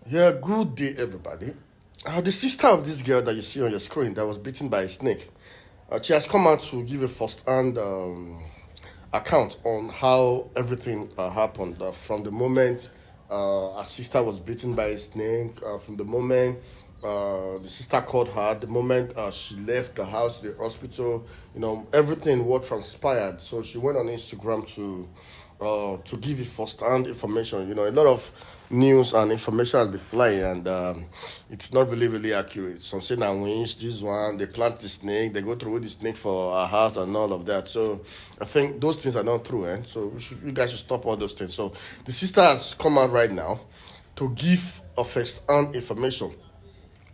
Yeah, good day, everybody. The sister of this girl that you see on your screen that was bitten by a snake, she has come out to give a first-hand account on how everything happened from the moment her sister was bitten by a snake, from the moment the sister called her, the moment she left the house, the hospital, everything what transpired. So she went on Instagram to give you first-hand information. A lot of news and information has been flying, and it's not really accurate. Some say now winch this one, they plant the snake, they go through the snake for our house and all of that. So I think those things are not true, so you guys should stop all those things. So the sister has come out right now to give a first-hand information,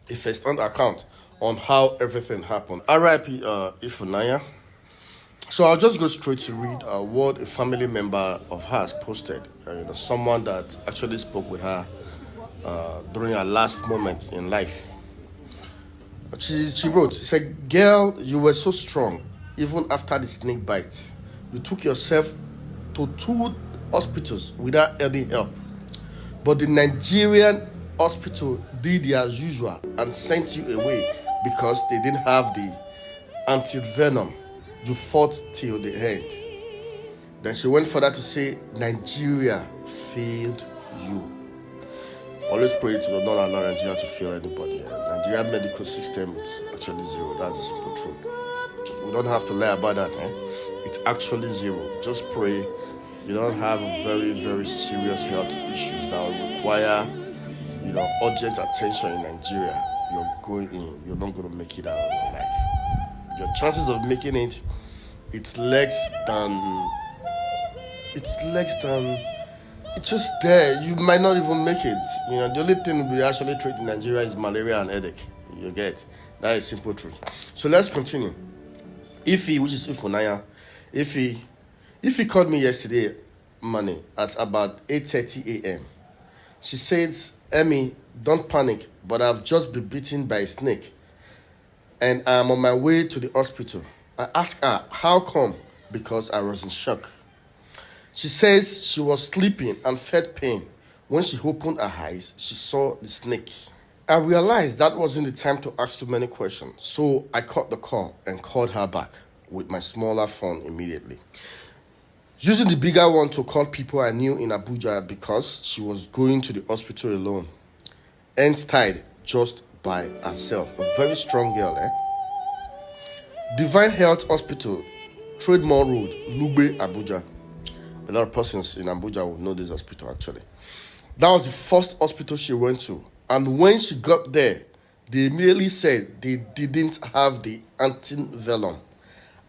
a first-hand account on how everything happened. R.I.P. Ifunanya. So I'll just go straight to read what a family member of hers posted. Someone that actually spoke with her during her last moment in life. She wrote, she said, "Girl, you were so strong, even after the snake bite. You took yourself to 2 hospitals without any help. But the Nigerian hospital did as usual and sent you away because they didn't have the anti-venom. You fought till the end." Then she went further to say, "Nigeria failed you." Always pray to not allow Nigeria to fail anybody. Nigeria medical system is actually zero. That's the simple truth. We don't have to lie about that. It's actually zero. Just pray you don't have very serious health issues that will require urgent attention in Nigeria. You're not going to make it out of your life. Your chances of making it, it's just there. You might not even make it. The only thing we actually treat in Nigeria is malaria and headache. You get that is simple truth. So let's continue. Ify, which is Ifunanya, Ify called me yesterday morning at about 8:30 a.m. She says, "Emmy, don't panic, but I've just been bitten by a snake and I'm on my way to the hospital." I asked her, "How come?" Because I was in shock. She says she was sleeping and felt pain. When she opened her eyes, she saw the snake. I realized that wasn't the time to ask too many questions, so I cut the call and called her back with my smaller phone immediately, using the bigger one to call people I knew in Abuja because she was going to the hospital alone, hands tied, just by herself. A very strong girl, Divine Health Hospital, Trademore Road, Lugbe, Abuja. A lot of persons in Abuja would know this hospital actually. That was the first hospital she went to. And when she got there, they immediately said they didn't have the antivenom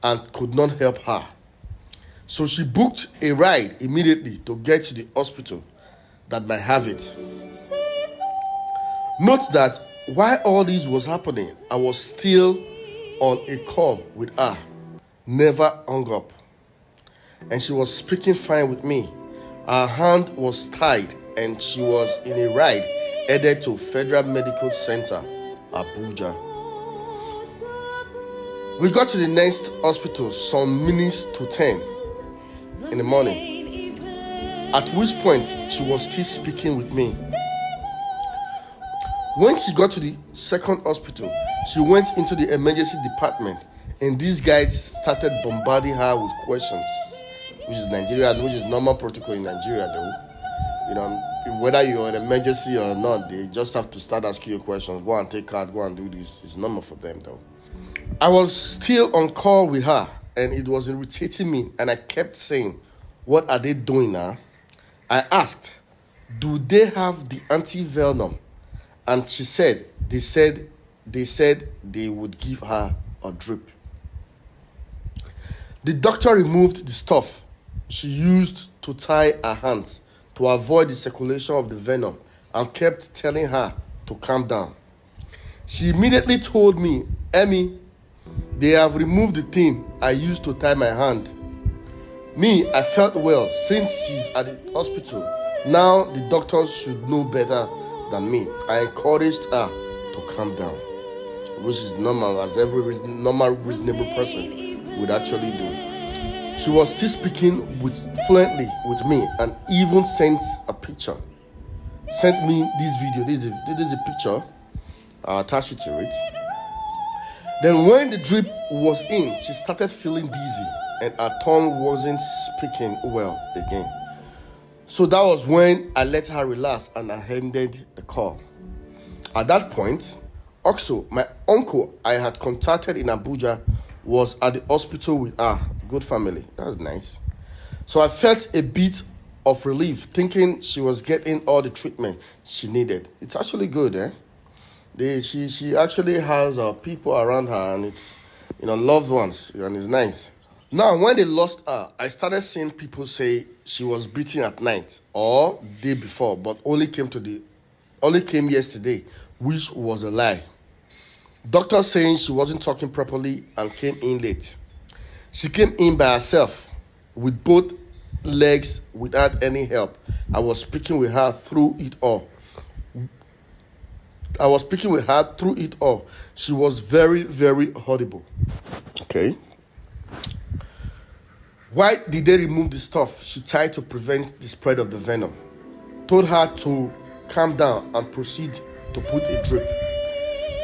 and could not help her. So she booked a ride immediately to get to the hospital that might have it. Note that while all this was happening, I was still on a call with her, never hung up. And she was speaking fine with me. Her hand was tied and she was in a ride headed to Federal Medical Center, Abuja. We got to the next hospital some minutes to 10 in the morning, at which point she was still speaking with me. When she got to the second hospital, she went into the emergency department and these guys started bombarding her with questions, which is Nigeria, which is normal protocol in Nigeria though. Whether you're in emergency or not, they just have to start asking you questions. Go and take card, go and do this. It's normal for them though. I was still on call with her and it was irritating me and I kept saying, "What are they doing now?" I asked, "Do they have the anti-venom?" And she said, they said they would give her a drip. The doctor removed the stuff she used to tie her hands to avoid the circulation of the venom and kept telling her to calm down. She immediately told me, "Emmy, they have removed the thing I used to tie my hand." Me, I felt well since she's at the hospital. Now the doctors should know better than me. I encouraged her to calm down, which is normal, as every normal, reasonable person would actually do. She was still speaking fluently with me and even sent a picture. sent me this video. This is a picture. I'll attach it to it. Then when the drip was in, she started feeling dizzy and her tongue wasn't speaking well again. So that was when I let her relax and I ended the call. At that point, also, my uncle I had contacted in Abuja was at the hospital with her. Good family. That's nice. So I felt a bit of relief thinking she was getting all the treatment she needed. It's actually good, eh? She actually has people around her and it's, loved ones, and it's nice. Now, when they lost her, I started seeing people say she was beaten at night or day before, but only came yesterday, which was a lie. Doctor saying she wasn't talking properly and came in late. She came in by herself with both legs without any help. I was speaking with her through it all. She was very, very audible. Okay. Why did they remove the stuff she tied to prevent the spread of the venom? Told her to calm down and proceed to put a drip.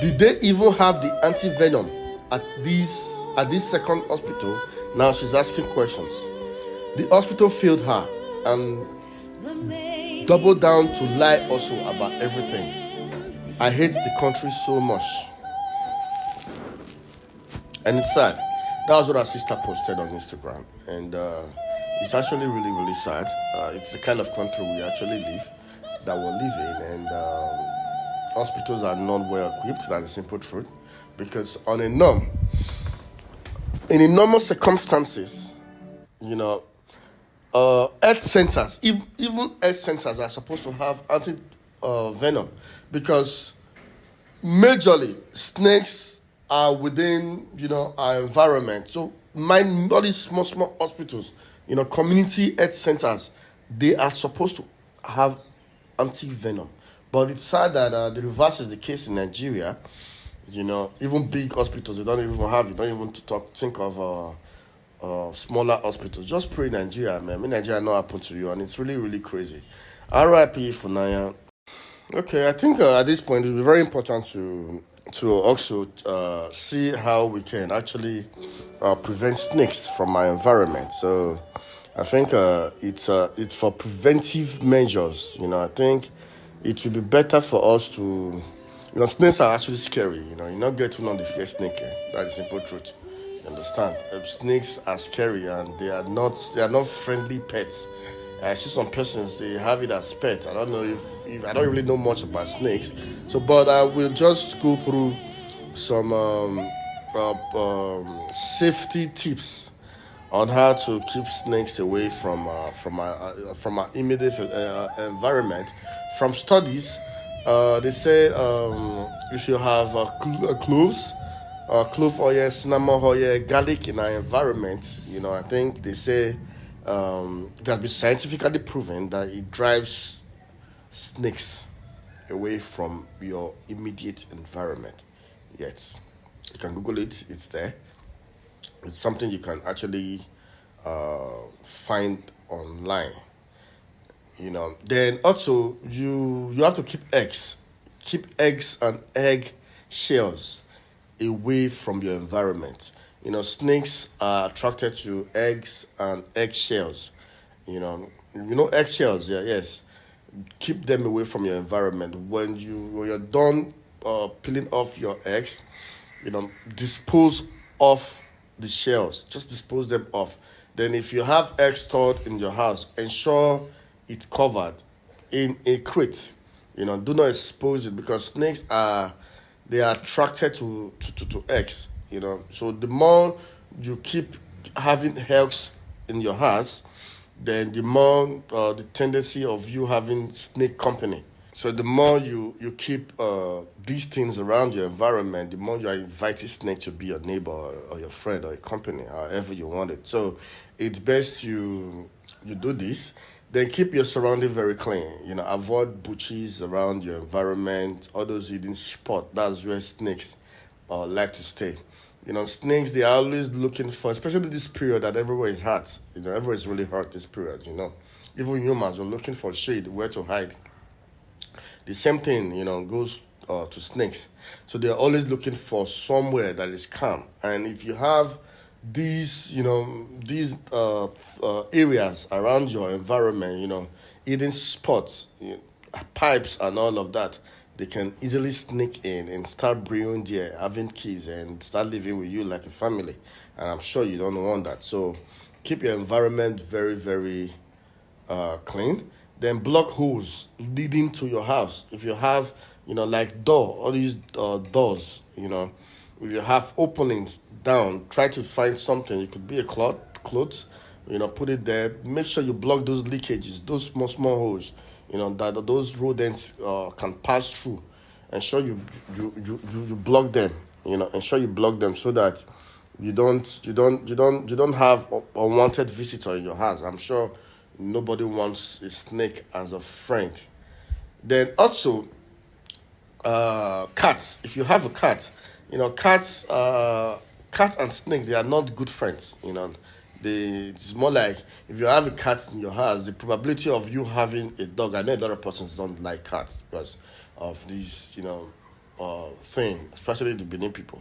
Did they even have the anti-venom at this second hospital? Now she's asking questions. The hospital failed her and doubled down to lie also about everything. I hate the country so much. And it's sad. That was what our sister posted on Instagram. And it's actually really, really sad. It's the kind of country we actually live, that we live in. And hospitals are not well equipped, that's the simple truth. Because in normal circumstances, health centers, even health centers are supposed to have anti-venom. Because majorly, snakes are within, our environment. So all these small hospitals, community health centers, they are supposed to have anti-venom. But it's sad that the reverse is the case in Nigeria. Even big hospitals, they don't even have it. Don't even think of smaller hospitals. Just pray Nigeria, man. Nigeria not happen to you, and it's really, really crazy. R.I.P. Ifunanya. Okay, I think at this point it will be very important to also see how we can actually prevent snakes from our environment. So I think it's for preventive measures. I think it will be better for us to, snakes are actually scary. You not get to know the fear snake. That's the simple truth. You understand? Snakes are scary and they are not friendly pets. I see some persons, they have it as pets. I don't know if I don't really know much about snakes. So, but I will just go through some safety tips on how to keep snakes away from our immediate environment. From studies, they say if you have cloves, clove oil, cinnamon oil, garlic in our environment, I think they say it has been scientifically proven that it drives snakes away from your immediate environment. Yes, you can Google it, it's there. It's something you can actually find online. Then also you have to keep eggs and egg shells away from your environment. Snakes are attracted to eggs and egg shells. Egg shells, yeah, yes. Keep them away from your environment. When you're done peeling off your eggs, dispose of the shells. Just dispose them off. Then if you have eggs stored in your house, ensure it's covered in a crate. Do not expose it because snakes are attracted to eggs. So the more you keep having eggs in your house, then the more the tendency of you having snake company. So the more you keep these things around your environment, the more you are inviting snake to be your neighbor or your friend or a company, however you want it. So it's best you do this. Then keep your surrounding very clean. Avoid bushes around your environment, all those hidden spots. That's where snakes like to stay. Snakes, they are always looking for, especially this period that everywhere is hot. Everywhere is really hot this period, Even humans are looking for shade, where to hide. The same thing, goes to snakes. So they're always looking for somewhere that is calm. And if you have these areas around your environment, eating spots, pipes, and all of that, they can easily sneak in and start brewing there, having kids, and start living with you like a family. And I'm sure you don't want that. So keep your environment very, very clean. Then block holes leading to your house. If you have, like all these doors, if you have openings down, try to find something. It could be a cloth, put it there. Make sure you block those leakages, those small holes, that those rodents can pass through. Ensure you block them. Ensure you block them so that you don't have unwanted visitor in your house. I'm sure nobody wants a snake as a friend. Then also, cats. If you have a cat, cat and snake, they are not good friends. It's more like if you have a cat in your house, the probability of you having a dog. I know a lot of persons don't like cats because of this, thing, especially the Benin people.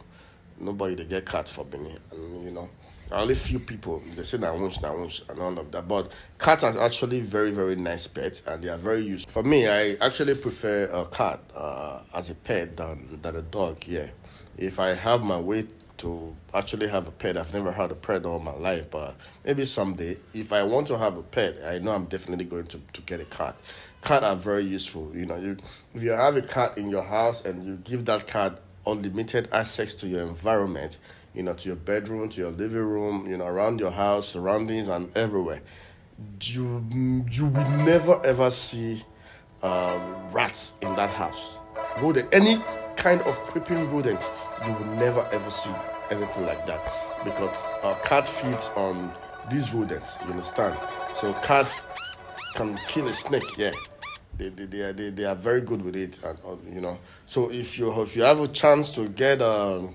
Nobody they get cats for Benin, and only few people they say na winch, and all of that. But cats are actually very, very nice pets, and they are very useful. For me, I actually prefer a cat as a pet than a dog. Yeah, if I have my way to actually have a pet, I've never had a pet all my life, but maybe someday, if I want to have a pet, I know I'm definitely going to get a cat. Cats are very useful. If you have a cat in your house and you give that cat unlimited access to your environment, to your bedroom, to your living room, around your house, surroundings, and everywhere, you will never ever see rats in that house. Rodent, any kind of creeping rodent, you will never ever see anything like that because cat feeds on these rodents. You understand? So cats can kill a snake. Yeah, they are very good with it, and. So if you have a chance to get a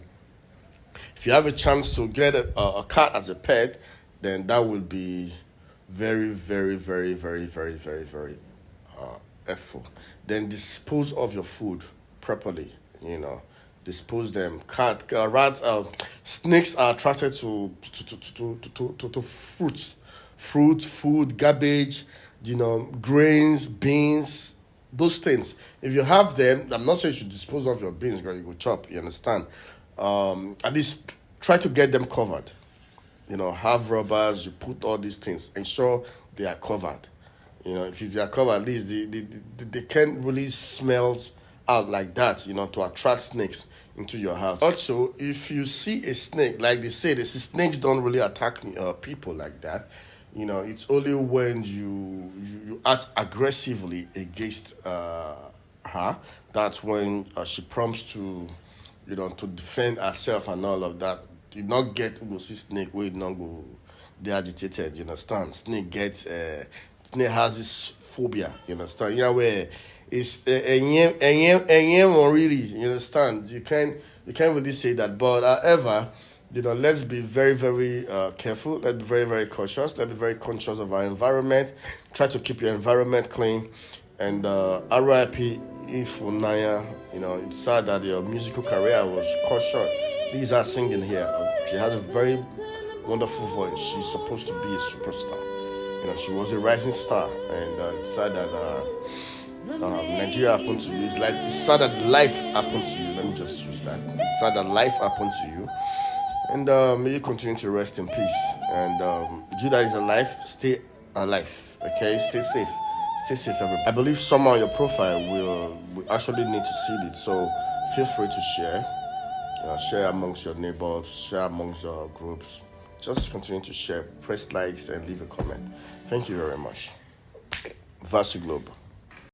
cat as a pet, then that will be very, very, very, very, very, very, very helpful. Then dispose of your food properly. Dispose them. Rats, snakes are attracted to fruits, food, garbage, grains, beans, those things. If you have them, I'm not saying you should dispose of your beans because you go chop. You understand? At least try to get them covered. Have rubbers. You put all these things. Ensure they are covered. If they are covered, at least they can't really smell out like that. To attract snakes into your house. Also, if you see a snake, like they say, snakes don't really attack people like that. It's only when you act aggressively against her that's when she prompts to defend herself and all of that. You not get to go see snake where you not go they agitated. You understand? Snake has this phobia. You understand? Where it's really. You understand? You can't really say that. But however, let's be very, very careful. Let's be very, very cautious. Let's be very conscious of our environment. Try to keep your environment clean. And RIP Ifunanya, it's sad that your musical career was cut short. These are singing here. She has a very wonderful voice. She's supposed to be a superstar. She was a rising star. And it's sad that Nigeria happened to you. It's sad that life happened to you. Let me just use that. It's sad that life happened to you. And may you continue to rest in peace. And you that is alive, stay alive. Okay? Stay safe. Stay safe, everybody. I believe someone on your profile will actually need to see it. So feel free to share. Share amongst your neighbors. Share amongst your groups. Just continue to share. Press likes and leave a comment. Thank you very much. Vasu Globe.